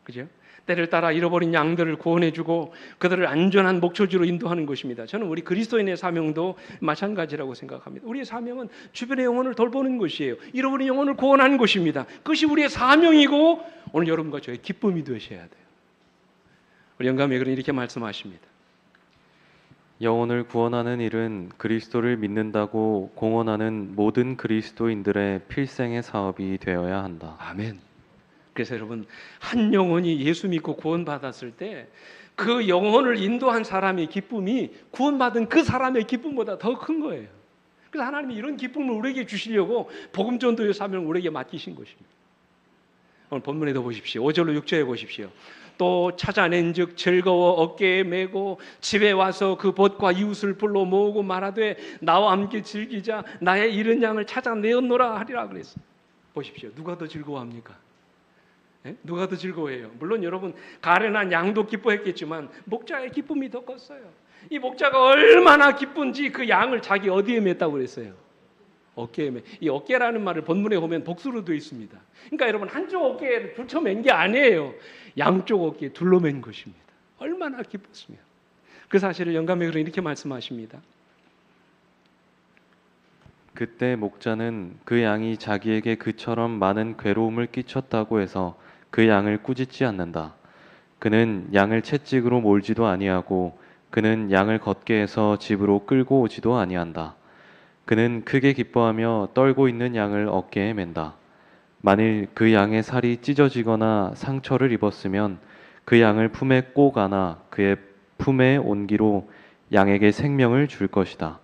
그죠? 때를 따라 잃어버린 양들을 구원해주고 그들을 안전한 목초지로 인도하는 것입니다. 저는 우리 그리스도인의 사명도 마찬가지라고 생각합니다. 우리의 사명은 주변의 영혼을 돌보는 것이에요. 잃어버린 영혼을 구원하는 것입니다. 그것이 우리의 사명이고 오늘 여러분과 저의 기쁨이 되셔야 돼요. 우리 영감이 이렇게 말씀하십니다. 영혼을 구원하는 일은 그리스도를 믿는다고 공언하는 모든 그리스도인들의 필생의 사업이 되어야 한다. 아멘. 그래서 여러분 한 영혼이 예수 믿고 구원받았을 때 그 영혼을 인도한 사람의 기쁨이 구원받은 그 사람의 기쁨보다 더 큰 거예요. 그래서 하나님이 이런 기쁨을 우리에게 주시려고 복음 전도의 사명을 우리에게 맡기신 것입니다. 오늘 본문에도 보십시오. 5절로 6절에 보십시오. 또 찾아낸즉 즐거워 어깨에 메고 집에 와서 그 벗과 이웃을 불러 모으고 말하되 나와 함께 즐기자 나의 잃은 양을 찾아내었노라 하리라 그랬어요. 보십시오. 누가 더 즐거워합니까? 네? 누가 더 즐거워해요? 물론 여러분 가련한 양도 기뻐했겠지만 목자의 기쁨이 더 컸어요. 이 목자가 얼마나 기쁜지 그 양을 자기 어디에 맸다고 그랬어요? 어깨에 매. 이 어깨라는 말을 본문에 보면 복수로 되어 있습니다. 그러니까 여러분 한쪽 어깨에 붙여맨 게 아니에요. 양쪽 어깨에 둘러맨 것입니다. 얼마나 기뻤으면. 그 사실을 영감의 글은 이렇게 말씀하십니다. 그때 목자는 그 양이 자기에게 그처럼 많은 괴로움을 끼쳤다고 해서 그 양을 꾸짖지 않는다. 그는 양을 채찍으로 몰지도 아니하고 그는 양을 걷게 해서 집으로 끌고 오지도 아니한다. 그는 크게 기뻐하며 떨고 있는 양을 어깨에 맨다. 만일 그 양의 살이 찢어지거나 상처를 입었으면 그 양을 품에 꼭 안아 그의 품에 온기로 양에게 생명을 줄 것이다.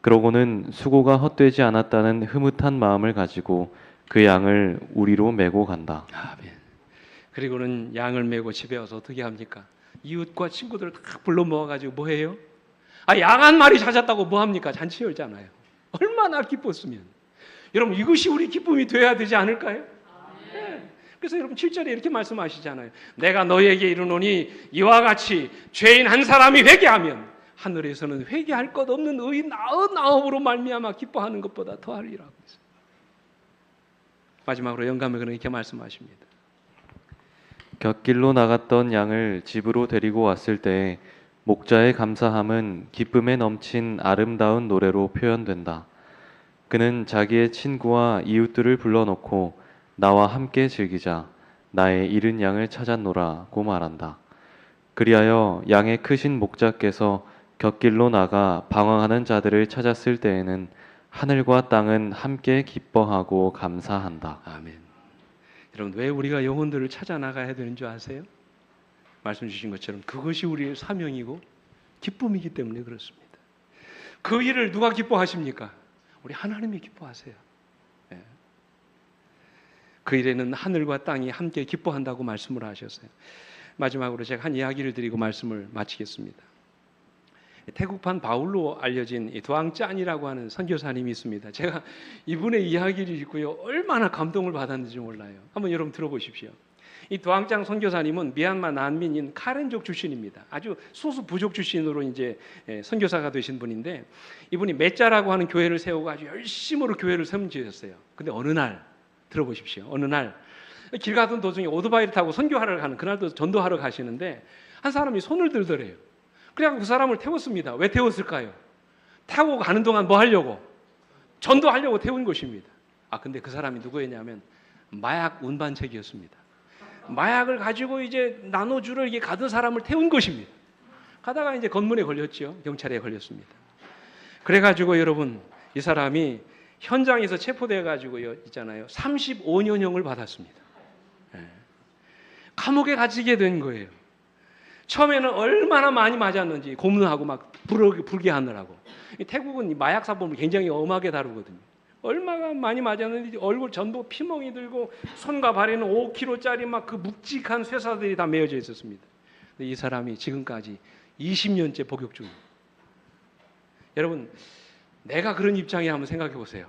그러고는 수고가 헛되지 않았다는 흐뭇한 마음을 가지고 그 양을 우리로 메고 간다. 아멘. 그리고는 양을 메고 집에 와서 어떻게 합니까? 이웃과 친구들을 다 불러 모아가지고 뭐 해요? 양 한 마리 찾았다고 뭐 합니까? 잔치 열잖아요. 얼마나 기뻤으면. 여러분, 이것이 우리 기쁨이 되어야 되지 않을까요? 네. 그래서 여러분 7절에 이렇게 말씀하시잖아요. 내가 너희에게 이르노니 이와 같이 죄인 한 사람이 회개하면 하늘에서는 회개할 것 없는 의인 99으로 말미암아 기뻐하는 것보다 더하리라고 했어요. 마지막으로 영감에게는 이렇게 말씀하십니다. 곁길로 나갔던 양을 집으로 데리고 왔을 때 목자의 감사함은 기쁨에 넘친 아름다운 노래로 표현된다. 그는 자기의 친구와 이웃들을 불러놓고 나와 함께 즐기자, 나의 잃은 양을 찾았노라고 말한다. 그리하여 양의 크신 목자께서 곁길로 나가 방황하는 자들을 찾았을 때에는 하늘과 땅은 함께 기뻐하고 감사한다. 아멘. 여러분, 왜 우리가 영혼들을 찾아 나가야 되는 줄 아세요? 말씀 주신 것처럼 그것이 우리의 사명이고 기쁨이기 때문에 그렇습니다. 그 일을 누가 기뻐하십니까? 우리 하나님이 기뻐하세요. 예. 그 일에는 하늘과 땅이 함께 기뻐한다고 말씀을 하셨어요. 마지막으로 제가 한 이야기를 드리고 말씀을 마치겠습니다. 태국판 바울로 알려진 도앙짠이라고 하는 선교사님이 있습니다. 제가 이분의 이야기를 듣고요, 얼마나 감동을 받았는지 몰라요. 한번 여러분 들어보십시오. 이 도앙짱 선교사님은 미얀마 난민인 카렌족 출신입니다. 아주 소수 부족 출신으로 이제 선교사가 되신 분인데, 이분이 메짜라고 하는 교회를 세우고 아주 열심으로 교회를 섬기셨어요. 근데 어느 날 들어보십시오. 어느 날 길 가던 도중에 오토바이를 타고 선교하러 가는, 그날도 전도하러 가시는데 한 사람이 손을 들더래요. 그래서 그 사람을 태웠습니다. 왜 태웠을까요? 타고 가는 동안 뭐 하려고? 전도하려고 태운 것입니다. 근데 그 사람이 누구였냐면 마약 운반책이었습니다. 마약을 가지고 이제 나눠주러 이게 가던 사람을 태운 것입니다. 가다가 이제 검문에 걸렸죠. 경찰에 걸렸습니다. 그래가지고 여러분, 이 사람이 현장에서 체포돼가지고요, 있잖아요, 35년형을 받았습니다. 감옥에 갇히게 된 거예요. 처음에는 얼마나 많이 맞았는지 고문하고 막 불게 하느라고. 태국은 마약 사범을 굉장히 엄하게 다루거든요. 얼마나 많이 맞았는지 얼굴 전부 피멍이 들고 손과 발에는 5kg짜리 막 그 묵직한 쇠사들이 다 메어져 있었습니다. 근데 이 사람이 지금까지 20년째 복역 중이에요. 여러분, 내가 그런 입장에 한번 생각해 보세요.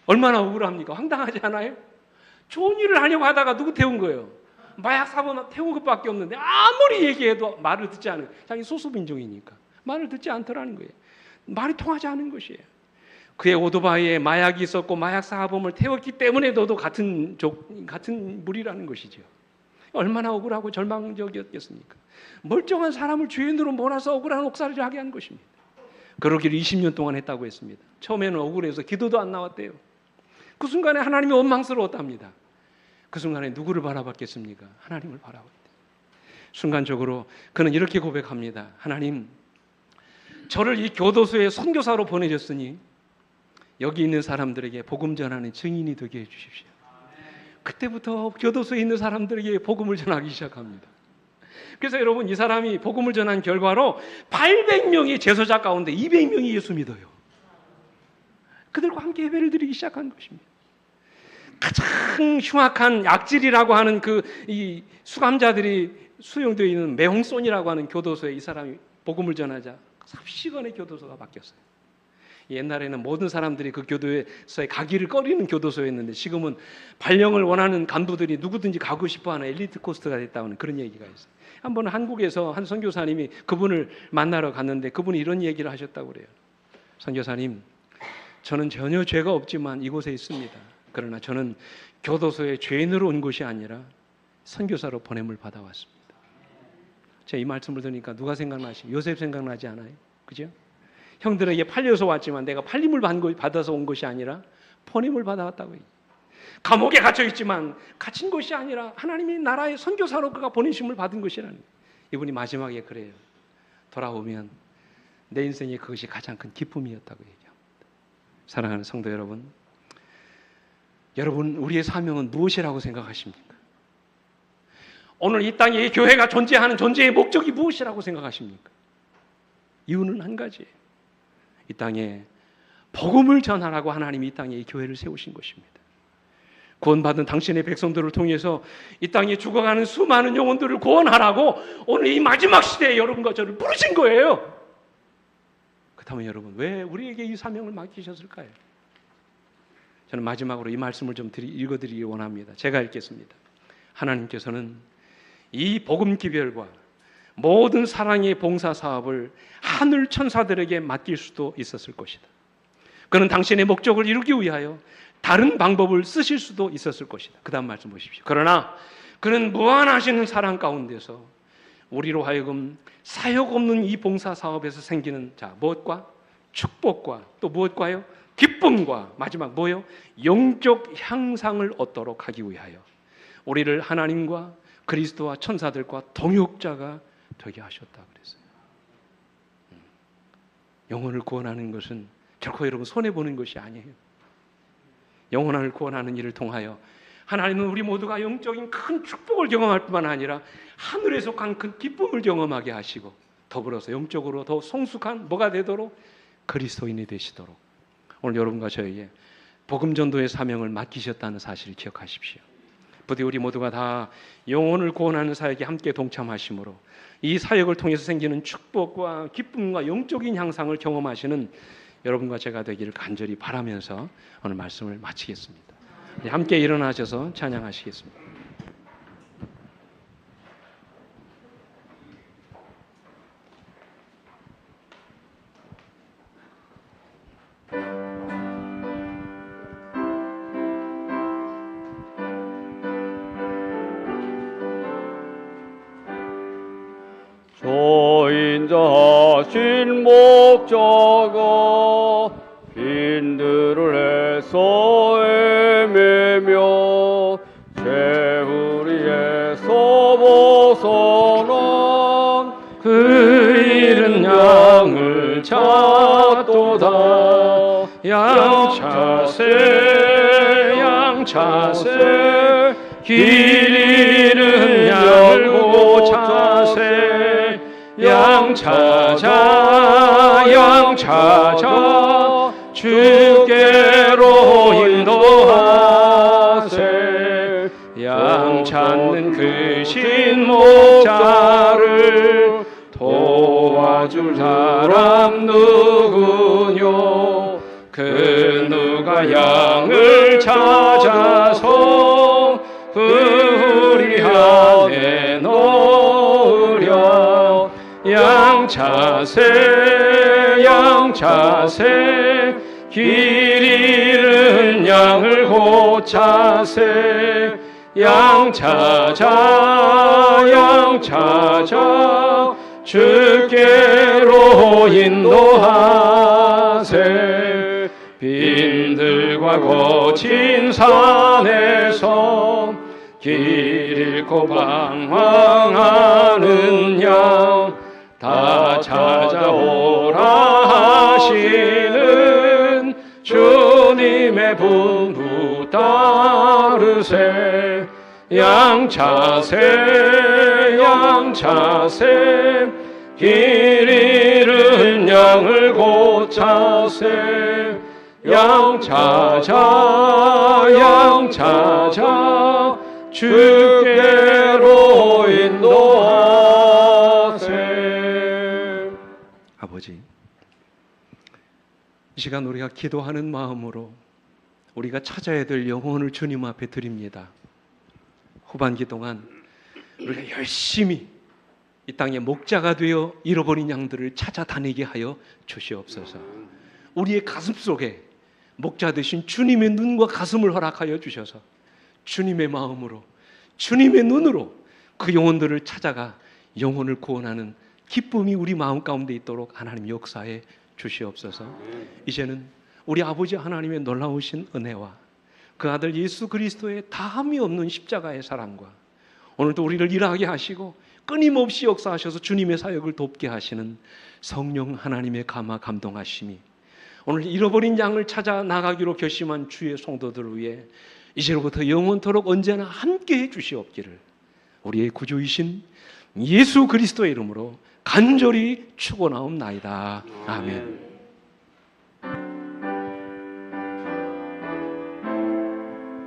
얼마나 억울합니까? 황당하지 않아요? 좋은 일을 하려고 하다가 누구 태운 거예요? 마약 사범 태운 것밖에 없는데 아무리 얘기해도 말을 듣지 않아요. 자기 소수민족이니까 말을 듣지 않더라는 거예요. 말이 통하지 않은 것이에요. 그의 오토바이에 마약이 있었고 마약 사범을 태웠기 때문에 너도 같은 무리라는 것이죠. 얼마나 억울하고 절망적이었겠습니까? 멀쩡한 사람을 죄인으로 몰아서 억울한 옥살이를 하게 한 것입니다. 그러기를 20년 동안 했다고 했습니다. 처음에는 억울해서 기도도 안 나왔대요. 그 순간에 하나님이 원망스러웠답니다. 그 순간에 누구를 바라봤겠습니까? 하나님을 바라봤대요. 순간적으로 그는 이렇게 고백합니다. 하나님, 저를 이 교도소에 선교사로 보내셨으니 여기 있는 사람들에게 복음 전하는 증인이 되게 해주십시오. 그때부터 교도소에 있는 사람들에게 복음을 전하기 시작합니다. 그래서 여러분, 이 사람이 복음을 전한 결과로 800명이 제소자 가운데 200명이 예수 믿어요. 그들과 함께 예배를 드리기 시작한 것입니다. 가장 흉악한 약질이라고 하는 이 수감자들이 수용되어 있는 매홍손이라고 하는 교도소에 이 사람이 복음을 전하자 삽시간에 교도소가 바뀌었어요. 옛날에는 모든 사람들이 그 교도소에 가기를 꺼리는 교도소였는데 지금은 발령을 원하는 간부들이 누구든지 가고 싶어하는 엘리트 코스트가 됐다는 그런 얘기가 있어요. 한번 한국에서 한 선교사님이 그분을 만나러 갔는데 그분이 이런 얘기를 하셨다고 그래요. 선교사님, 저는 전혀 죄가 없지만 이곳에 있습니다. 그러나 저는 교도소에 죄인으로 온 것이 아니라 선교사로 보냄을 받아왔습니다. 제가 이 말씀을 들으니까 누가 생각나시죠? 요셉 생각나지 않아요? 그죠? 형들에게 팔려서 왔지만 내가 팔림을 받아서 온 것이 아니라 포임을 받아왔다고 얘기해요. 감옥에 갇혀 있지만 갇힌 것이 아니라 하나님이 나라의 선교사로 그가 보내심을 받은 것이라는 거예요. 이분이 마지막에 그래요. 돌아오면 내 인생에 그것이 가장 큰 기쁨이었다고 얘기합니다. 사랑하는 성도 여러분, 우리의 사명은 무엇이라고 생각하십니까? 오늘 이 땅에 이 교회가 존재하는 존재의 목적이 무엇이라고 생각하십니까? 이유는 한 가지예요. 이 땅에 복음을 전하라고 하나님이 이 땅에 이 교회를 세우신 것입니다. 구원받은 당신의 백성들을 통해서 이 땅에 죽어가는 수많은 영혼들을 구원하라고 오늘 이 마지막 시대에 여러분과 저를 부르신 거예요. 그렇다면 여러분, 왜 우리에게 이 사명을 맡기셨을까요? 저는 마지막으로 이 말씀을 좀 읽어드리기 원합니다. 제가 읽겠습니다. 하나님께서는 이 복음 기별과 모든 사랑의 봉사 사업을 하늘 천사들에게 맡길 수도 있었을 것이다. 그는 당신의 목적을 이루기 위하여 다른 방법을 쓰실 수도 있었을 것이다. 그 다음 말씀 보십시오. 그러나 그는 무한하시는 사랑 가운데서 우리로 하여금 사역 없는 이 봉사 사업에서 생기는 무엇과? 축복과 또 무엇과요? 기쁨과 마지막 뭐요? 영적 향상을 얻도록 하기 위하여 우리를 하나님과 그리스도와 천사들과 동역자가 되게 하셨다 그랬어요. 영혼을 구원하는 것은 결코 여러분 손해보는 것이 아니에요. 영혼을 구원하는 일을 통하여 하나님은 우리 모두가 영적인 큰 축복을 경험할 뿐만 아니라 하늘에 속한 큰 기쁨을 경험하게 하시고 더불어서 영적으로 더 성숙한 뭐가 되도록 그리스도인이 되시도록 오늘 여러분과 저에게 복음 전도의 사명을 맡기셨다는 사실을 기억하십시오. 부디 우리 모두가 다 영혼을 구원하는 사역에 함께 동참하심으로 이 사역을 통해서 생기는 축복과 기쁨과 영적인 향상을 경험하시는 여러분과 제가 되기를 간절히 바라면서 오늘 말씀을 마치겠습니다. 함께 일어나셔서 찬양하시겠습니다. 인자하신 목자가 빈들을 해서 헤매며 재우리에서 벗어난 그 잃은 양을 찾도다. 양차세 양차세 길 잃은 양을 고차세 양 찾아 주께로 인도하세. 양 찾는 그 신목자를 도와줄 사람 누구뇨? 그 누가 양을 찾아서 그 우리 안에 놓으려. 양차세 길 잃은 양을 고차세. 양 찾아 주께로 인도하세. 빈들과 거친 산에서 길 잃고 방황하는 양 다 찾아오라 하시는 주님의 분부 따르세. 양차세 길 잃은 양을 고차세. 양 찾아 주께로 인도하세. 아버지, 이 시간 우리가 기도하는 마음으로 우리가 찾아야 될 영혼을 주님 앞에 드립니다. 후반기 동안 우리가 열심히 이 땅에 목자가 되어 잃어버린 양들을 찾아다니게 하여 주시옵소서. 우리의 가슴 속에 목자 되신 주님의 눈과 가슴을 허락하여 주셔서 주님의 마음으로 주님의 눈으로 그 영혼들을 찾아가 영혼을 구원하는 기쁨이 우리 마음 가운데 있도록 하나님 역사에 주시옵소서. 이제는 우리 아버지 하나님의 놀라우신 은혜와 그 아들 예수 그리스도의 다함이 없는 십자가의 사랑과 오늘도 우리를 일하게 하시고 끊임없이 역사하셔서 주님의 사역을 돕게 하시는 성령 하나님의 감화 감동하심이 오늘 잃어버린 양을 찾아 나가기로 결심한 주의 성도들을 위해 이제로부터 영원토록 언제나 함께해 주시옵기를 우리의 구주이신 예수 그리스도의 이름으로 간절히 축원하옵나이다. 아멘.